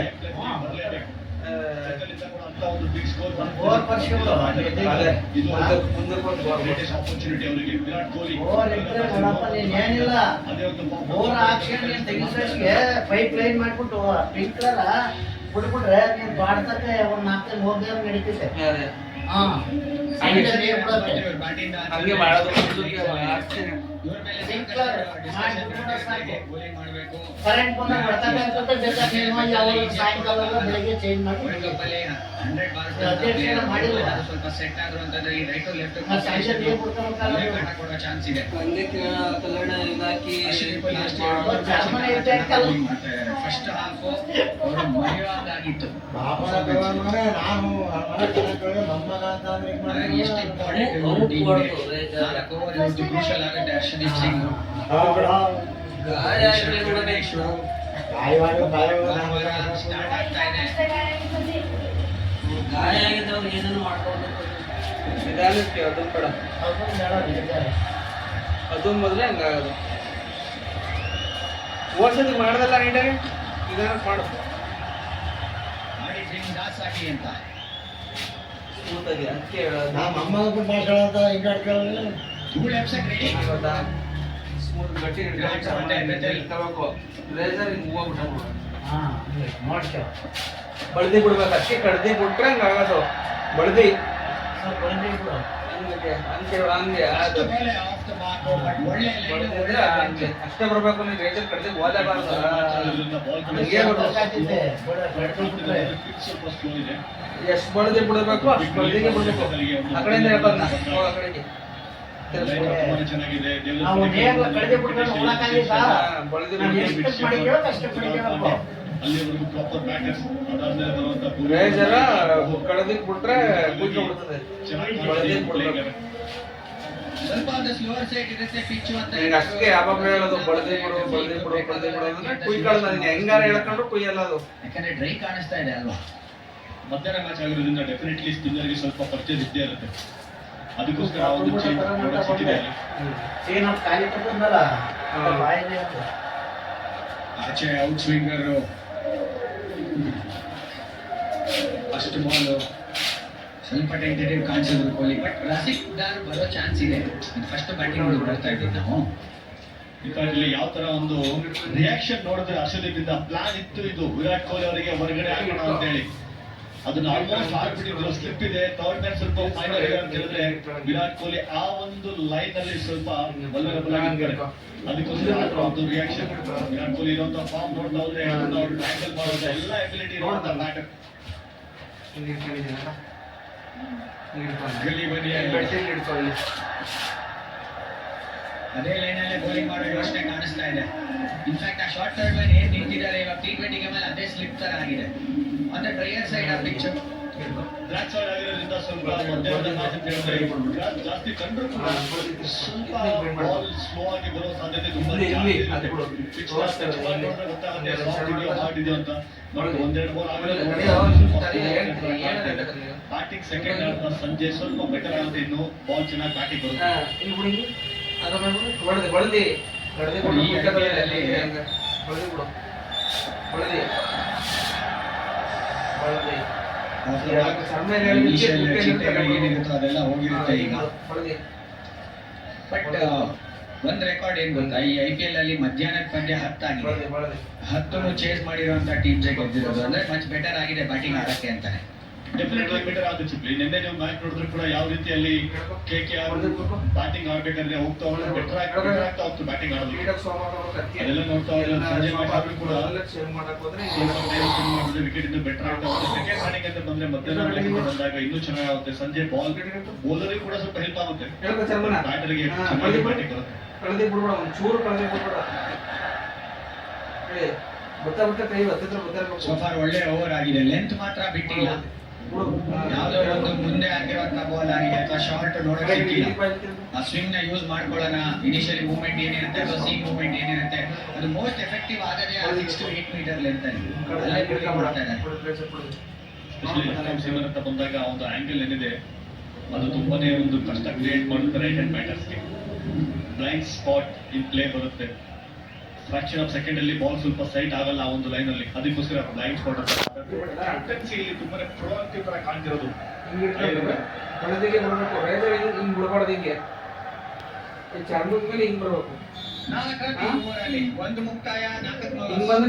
ಒಂದು ಬಿಗ್ ಸ್ಕೋರ್ ಓವರ್ ಪರ್ಸ್ಕೊಂಡು ಅದೇ ಮುಂದಕ್ಕೆ ಒಂದು ಗೋಲ್ ಆಪರ್ಚುನಿಟಿ ಅವರಿಗೆ. ವಿರಾಟ್ ಕೊಹ್ಲಿ ಓವರ್ ಇಟ್ಟರೆ ನೋಡಪ್ಪ ನೀನ್ ಏನಿಲ್ಲ ಅದೇ ಒಂದು ಓವರ್ ಹಾಕ್ಸ್ಕೊಂಡು ನೀನ್ ತೆಗಿಸೋಷ್ಗೆ ಪೈಪ್ ಲೈನ್ ಮಾಡ್ಬಿಟ್ಟು ಸ್ಪ್ರಿಂಕ್ಲರ್ ಬಿಟ್ಬಿಟ್ರೆ ನೀನ್ ಬಾಡ್ತಕ್ಕೆ ಒಂದ್ 4 ಹೋಗ್ದೇವ್ರು ನಡೀತಿದೆ. ಹಾ ಹಂಗೆ ನೀರು ಬಿಡೋಕೆ. ಹಂಗೆ ಮಾಡೋದು ಮುಂದಕ್ಕೆ ಹಾಕ್ತೀನಿ. ಕರೆಂಟ್ ಬಂದಾಗ ಬರ್ತಕ್ಕಂಥದ್ದು ಬೇಕಾದ್ರೆ ನೀವು ಯಾವಾಗ ಸಾಯಂಕಾಲ ಬೆಳಗ್ಗೆ ಚೇಂಜ್ ಮಾಡಿ ಸ್ವಲ್ಪ ಸೆಟ್ ಆದ್ರು ಅಂತಂದ್ರೆ ಈ ರೈಟ್ ಲೆಫ್ಟ್ ಸಂಜೆ ನೀರು ಬಿಡ್ತಾರಲ್ಲ ಕೊಡೋ ಚಾನ್ಸ್ ಇದೆ. ಹಂಗೆ ಕಲ್ಲಣ ಇದಾಕಿ ಫಸ್ಟ್ ಹಾಫ್ ಅವರು ಮರೆಯುವಂಗಾಗಿತ್ತು. ನಾನು ಮೊಮ್ಮಗ ಅಂತ ಎಷ್ಟು ಇಂಪಾರ್ಟೆಂಟ್ ಕ್ರೂಷಲ್ ಆಗುತ್ತೆ. ಹರ್ಷದೀಪ್ ಸಿಂಗ್ ಗಾಯ ಆಗಲಿ ಕೂಡ ಸ್ಟಾರ್ಟ್ ಆಗ್ತಾ ಇದೆ. ಗಾಯ ಆಗಿದ್ದವ್ರು ಏನನ್ನು ಮಾಡ್ಕೊಂಡು ನಿಧಾನಕ್ಕೆ ಅದನ್ನ ಬೇಡ, ಅದು ಮೊದಲೇ ಹಂಗಾಗೋದು. ಓದ್ಸತಿ ಮಾಡ್ದಲ್ಲ ನೀಟಾಗಿ ನಿಧಾನಕ್ಕೆ ಮಾಡು. ಮಾಡಿ ಡ್ರೀಮ್ ದಾಸ್ ಆಗಿ ಅಂತ ಸ್ಮೂತಾಗಿ ಅದಕ್ಕೆ ಹೇಳೋದು. ನಮ್ಮ ಅಮ್ಮನ ಬಿಟ್ಟು ಮಾತಾಡೋಂತ ಹಿಂಗೆ ಆಡ್ಕೊಳ್ಳೋದು. Two left side ready. ಗೊತ್ತಾ? ಸ್ಮೂತ್ ಗಟ್ಟಿ ತಗೋಬೇಕು. ರೇಸರ್ ಹಿಂಗೆ ಹೋಗ್ಬಿಟ್ಟು ಹಾಂ ನೋಡ್ಕೊ ಬಳ್ದಿ ಬಿಡ್ಬೇಕು. ಅದಕ್ಕೆ ಕಡ್ದಿ ಬಿಟ್ರೆ ಹಂಗೆ ಆಗೋದು. ಬಳ್ದಿ ಸ್ವಲ್ಪ ಬಂದು ಬಿಡು. ಹಂಗೆ ಹಂಗೆ ಅದು ಮೇಲೆ ಆಫ್ ದ ಮಾರ್ಕ್ ಬಟ್ ಒಳ್ಳೆ ಬಳ್ದಿದ್ರೆ ಹಂಗೆ ಅಷ್ಟೇ ಬರ್ಬೇಕು. ನೀವು ರೇಸರ್ ಕಡ್ದಿ ಓದಬಾರ್ದು. ಹಂಗೆ ಗೊತ್ತಾಗ್ತಿದೆ. ಬಡ್ದು ಬಿಟ್ರೆ ಸ್ವಲ್ಪ ಸ್ಲೋ ಇದೆ. ಎಷ್ಟು ಬಳ್ದಿ ಬಿಡಬೇಕು ಅಷ್ಟು ಬಳ್ದಿಗೆ ಬಿಡ್ಬೇಕು. ಆ ಕಡೆಯಿಂದ ಹೇಳ್ಬಾರ್ದು ಹೋಗ ಆ ಕಡೆಗೆ ತುಂಬಾ ಚೆನ್ನಾಗಿದೆ. ನಾವು ನೇರ ಕಳೆದು ಬಿಟ್ಕೊಂಡು ಹೋಗಕ್ಕಾಗಿಲ್ಲ. ಬಳ್ದಿ ನಾವು ಬಿಡ್ಬೇಕು. ಎಷ್ಟು ಮಾಡಿದ್ದೇವೋ ಅಷ್ಟು ಮಾಡಿದ್ದೇವಪ್ಪ. ಅಲ್ಲಿವರೆಗೂ ಪ್ರಾಪರ್ ಬ್ಯಾಟರ್ಸ್ ಅದಾದ್ಮೇಲೆ ಬರುವಂತ ರೇಸರ ಕಡ್ದಿಕ್ ಬಿಟ್ರೆ ಕೂತ್ಕೊಂಡ್ಬಿಡ್ತದೆ. ಚೆನ್ನಾಗಿ ಬಳ್ದಿಗೆ ಬಿಡ್ಬೇಕು. ಸ್ವಲ್ಪ ಅದು ಸ್ಲೋವರ್ ಸೈಡ್ ಇರುತ್ತೆ ಪಿಚ್ ಅಂತ ಈಗ ಅಷ್ಟೇ ಯಾವಾಗ ಹೇಳೋದು ಬಳ್ದಿ ಬಿಡು ಬಳ್ದಿ ಬಿಡು ಬಳ್ದಿ ಬಿಡು ಅಂದ್ರೆ ಕುಯ್ಕೊಳ್ಳೋದು. ಅದನ್ನ ಹೆಂಗಾರ ಹೇಳ್ಕೊಂಡು ಕುಯ್ಯಲ್ಲ ಅದು. ಯಾಕಂದ್ರೆ ಡ್ರೈ ಕಾಣಿಸ್ತಾ ಇದೆ ಅಲ್ವಾ. ಮಧ್ಯಾಹ್ನ ಮ್ಯಾಚ್ ಆಗಿರೋದ್ರಿಂದ ಡೆಫಿನೆಟ್ಲಿ ಸ್ಪಿನ್ನರ್ಗೆ ಸ್ವಲ್ಪ ಪರ್ಚೇಸ್ ಇದ್ದೇ ಇರುತ್ತೆ. ಅದಕ್ಕೋಸ್ಕರ ಒಂದು ಚೇಂಜ್ ಸಿಕ್ಕಿದೆ ಅಲ್ಲಿ. ಏನು ಖಾಲಿ ತಗೊಂಡಲ್ಲ ಬಾಯಿದೆ ಅಂತ. ಆಚೆ ಔಟ್ ಸ್ವಿಂಗರ್ ಫಸ್ಟ್ ಬಾಲ್ ಸ್ವಲ್ಪ ಟೆಂಟೇಟಿವ್ ಕಾಣಿಸಿದ್ರು ಕೊಹ್ಲಿ. ಬಟ್ ರಸಿಕ್ ದಾರ್ ಬರೋ ಚಾನ್ಸ್ ಇದೆ. ಫಸ್ಟ್ ಬ್ಯಾಟಿಂಗ್ ಬರ್ತಾ ಇದ್ದೀವಿ ನಾವು. ಇಲ್ಲಿ ಯಾವ ತರ ಒಂದು ರಿಯಾಕ್ಷನ್ ನೋಡಿದ್ರೆ ಹರ್ಷದೀಪ್ ಇಂದ ಪ್ಲಾನ್ ಇತ್ತು ಇದು ವಿರಾಟ್ ಕೊಹ್ಲಿ ಅವರಿಗೆ ಹೊರಗಡೆ ಹಾಕೋಣ ಅಂತ ಹೇಳಿ. ಅದನ್ನ ಆಲ್ಮೋಸ್ಟ್ ಆಗ್ಬಿಟ್ಟಿದ್ರು. ಸ್ಲಿಪ್ ಇದೆ ಥರ್ಡ್ ಮ್ಯಾಚ್ ಸ್ವಲ್ಪ ಫೈನಲ್ ಇದೆ ಅಂತ ಹೇಳಿದ್ರೆ ವಿರಾಟ್ ಕೊಹ್ಲಿ ಆ ಒಂದು ಲೈನ್ ಅಲ್ಲಿ ಸ್ವಲ್ಪ ವಲ್ನರಬಲ್ ಆಗಿದ್ದಾರೆ. ಅದಕ್ಕೋಸ್ಕರ ಒಂದು ರಿಯಾಕ್ಷನ್. ವಿರಾಟ್ ಕೊಹ್ಲಿ ಇರುವಂತ ಫಾರ್ಮ್ ನೋಡ್ತಾ ಹೋದ್ರೆ ಟ್ಯಾಕಲ್ ಮಾಡೋದು ಎಲ್ಲ ಎಬಿಲಿಟಿ ಇರುವಂತ ಬ್ಯಾಟರ್. ಗಲ್ಲಿ ಬನ್ನಿ ಇಟ್ಕೊಳ್ಳಿ. ಅದೇ ಲೈನಲ್ಲೇ ಬೌಲಿಂಗ್ ಮಾಡೋ ಯೋಚನೆ ಕಾಣಿಸ್ತಾ ಇದೆ. ಇನ್ಫ್ಯಾಕ್ಟ್ ಆ ಶಾರ್ಟ್ ಥರ್ಡ್ ಲೈನ್ ಏನ್ ನಿಂತಿದ್ದಾರೆ ಇವಾಗ T20 ಮೇಲೆ ಅದೇ ಸ್ಲಿಪ್ ತರ ಆಗಿದೆ. ಅಂದ್ರೆ ಡ್ರೈಯರ್ ಸೈಡ್ ಆ ಪಿಚ್ ಬ್ಲಾಕ್ ಸೈಡ್ ಆಗಿರೋದ್ರಿಂದ ಸ್ವಲ್ಪ ಮಧ್ಯಾಹ್ನದ ಮ್ಯಾಚ್ ಅಂತ ಹೇಳಿದ್ರೆ ಜಾಸ್ತಿ ಕಂಡ್ರು ಸ್ವಲ್ಪ ಬಾಲ್ ಸ್ಲೋ ಆಗಿ ಬರೋ ಸಾಧ್ಯತೆ ತುಂಬಾ ಇಲ್ಲಿ ಅದು ಬಿಡು. ಗೊತ್ತಾಗುತ್ತೆ ಸಾಫ್ಟ್ ಇದೆಯೋ ಹಾರ್ಡ್ ಇದೆಯೋ ಅಂತ. ನೋಡಿ ಒಂದೆರಡು ಬಾಲ್ ಬ್ಯಾಟಿಂಗ್ ಸೆಕೆಂಡ್ ಆಡ್ತಾ ಸಂಜೆ ಸ್ವಲ್ಪ ಬೆಟರ್ ಆಗುತ್ತೆ. ಇನ್ನು ಬಾಲ್ ಚೆನ್ನಾಗಿ ಬ್ಯಾಟಿಂಗ್ ಬರುತ್ತೆ. ಇಲ್ಲಿ ಬಿಡಿ ಅದನ್ನ ಬಳ್ದಿ ಬಳ್ದಿ ಬಳ್ದಿ ಬಿಡು. ಈ ಕಡೆಯಲ್ಲಿ ಬಳ್ದಿ ಬಿಡು. ಬಳ್ದಿ ಬಳ್ದಿ ಏನಿರುತ್ತೋ ಅದೆಲ್ಲ ಹೋಗಿರುತ್ತೆ ಈಗ. ಬಳ್ದಿ. ಬಟ್ ಒಂದ್ ರೆಕಾರ್ಡ್ ಏನ್ ಗೊತ್ತಾ, ಈ IPL ಅಲ್ಲಿ ಮಧ್ಯಾಹ್ನದ ಪಂದ್ಯ 10 ಆಗಿದೆ. ಬಳ್ದಿ ಬಳ್ದಿ 10 ಚೇಸ್ ಮಾಡಿರುವಂತ ಟೀಮ್ಸ್ ಗೆದ್ದಿರೋದು. ಅಂದ್ರೆ ಮಚ್ ಬೆಟರ್ ಆಗಿದೆ ಬ್ಯಾಟಿಂಗ್ ಆಡಕ್ಕೆ ಅಂತಾನೆ. ಡೆಫಿನೆಟ್ ಆಗಿ ಬೆಟರ್ ಆಗುತ್ತೆ ಚಿಪ್ಲಿ. ನಿನ್ನೆ ನೀವು ಮ್ಯಾಚ್ ನೋಡಿದ್ರೆ ಕೂಡ ಯಾವ ರೀತಿಯಲ್ಲಿ KKR ಬ್ಯಾಟಿಂಗ್ ಆಡ್ಬೇಕಾದ್ರೆ ಹೋಗ್ತಾ ಹೋದ್ರೆ ಬೆಟರ್ ಆಗ್ತಾ ಹೋಗ್ತು ಬ್ಯಾಟಿಂಗ್ ಆಡೋದು. ಅದೆಲ್ಲ ನೋಡ್ತಾ ಹೋದ್ರೆ ಸಂಜೆ ಮ್ಯಾಚ್ ಆದ್ರೂ ಕೂಡ ವಿಕೆಟ್ ಇಂದ ಬೆಟರ್ ಆಗ್ತಾ ಹೋಗುತ್ತೆ. ಸೆಕೆಂಡ್ ಬ್ಯಾಟಿಂಗ್ ಅಂತ ಬಂದ್ರೆ ಮಧ್ಯಾಹ್ನ ಮ್ಯಾಚ್ ಬಂದಾಗ ಇನ್ನೂ ಚೆನ್ನಾಗುತ್ತೆ. ಸಂಜೆ ಬೌಲರಿಗೆ ಕೂಡ ಸ್ವಲ್ಪ ಹೆಲ್ಪ್ ಆಗುತ್ತೆ, ಬ್ಯಾಟರ್ಗೆ ಚೆನ್ನಾಗಿ ಬ್ಯಾಟಿಂಗ್ ಬರುತ್ತೆ. ಕಳೆದಿ ಬಿಡ್ಬೇಡ, ಒಂಚೂರು ಕಳೆದಿ ಬಿಡ್ಬೇಡ. ಗೊತ್ತಾಗುತ್ತೆ ಕೈ ಹತ್ತಿರ ಗೊತ್ತಾಗ್ಬೇಕು. ಸೋಫಾರ್ ಒಳ್ಳೆ ಓವರ್ ಆಗಿದೆ, ಲೆಂತ್ ಮಾತ್ರ ಬಿಟ್ಟಿಲ್ಲ. ಯಾವ್ದೋ ಒಂದು ಮುಂದೆ ಆಗಿರುವಂತ ಬಾಲ್ ಆಗಿದೆ ಅಥವಾ ಶಾರ್ಟ್ ನೋಡೋಕೆ ಸಿಕ್ಕಿಲ್ಲ. ಆ ಸ್ವಿಂಗ್ ನ ಯೂಸ್ ಮಾಡ್ಕೊಳ್ಳೋಣ. ಇನಿಷಿಯಲಿ ಮೂವ್ಮೆಂಟ್ ಏನಿರುತ್ತೆ ಅಥವಾ ಸೀಮ್ ಮೂವ್ಮೆಂಟ್ ಏನಿರುತ್ತೆ ಅದು ಮೋಸ್ಟ್ ಎಫೆಕ್ಟಿವ್ ಆಗದೆ 6 to 8 ಮೀಟರ್ ಲೆಂತ್ ಅಲ್ಲಿ ಅಲ್ಲೇ ಬಿಡ್ತಾ ಇದ್ದಾರೆ. ಸೀಮರ್ ಅಂತ ಬಂದಾಗ ಒಂದು ಆಂಗಲ್ ಏನಿದೆ ಅದು ತುಂಬಾನೇ ಒಂದು ಕಷ್ಟ ಕ್ರಿಯೇಟ್ ಮಾಡುತ್ತೆ ರೈಟ್ ಹ್ಯಾಂಡ್ ಬ್ಯಾಟರ್ಸ್ಗೆ. ಬ್ಲೈಂಡ್ ಸ್ಪಾಟ್ ಇನ್ ಪ್ಲೇ ಬರುತ್ತೆ. ಫ್ರಾಕ್ಷನ್ ಆಫ್ ಸೆಕೆಂಡ್ ಅಲ್ಲಿ ಬಾಲ್ ಸ್ವಲ್ಪ ಸೈಟ್ ಆಗಲ್ಲ ಆ ಒಂದು ಲೈನ್ ಅಲ್ಲಿ, ಅದಕ್ಕೋಸ್ಕರ ಬ್ಲೈಂಡ್ ಸ್ಪಾಟ್ ಕ್ಯಾಪ್ಟನ್ಸಿ ಇಲ್ಲಿ ತುಂಬಾನೇ ಪ್ರೊಆಕ್ಟಿವ್ ತರ ಕಾಣ್ತಿರೋದು. ಕಳೆದಿಗೆ ಬರ್ಬೇಕು, ರೈಡರ್ ಹಿಂಗ್ ಬಿಡಬಾರ್ದು. ಹಿಂಗೆ ಚಾರ್ಮುಕ್ ಮೇಲೆ ಹಿಂಗ್ ಬರ್ಬೇಕು. 4 ಓವರ್ ಅಲ್ಲಿ ಒಂದು ಮುಕ್ತಾಯ, 4 ಹಿಂಗ್ ಬಂದ್ರೆ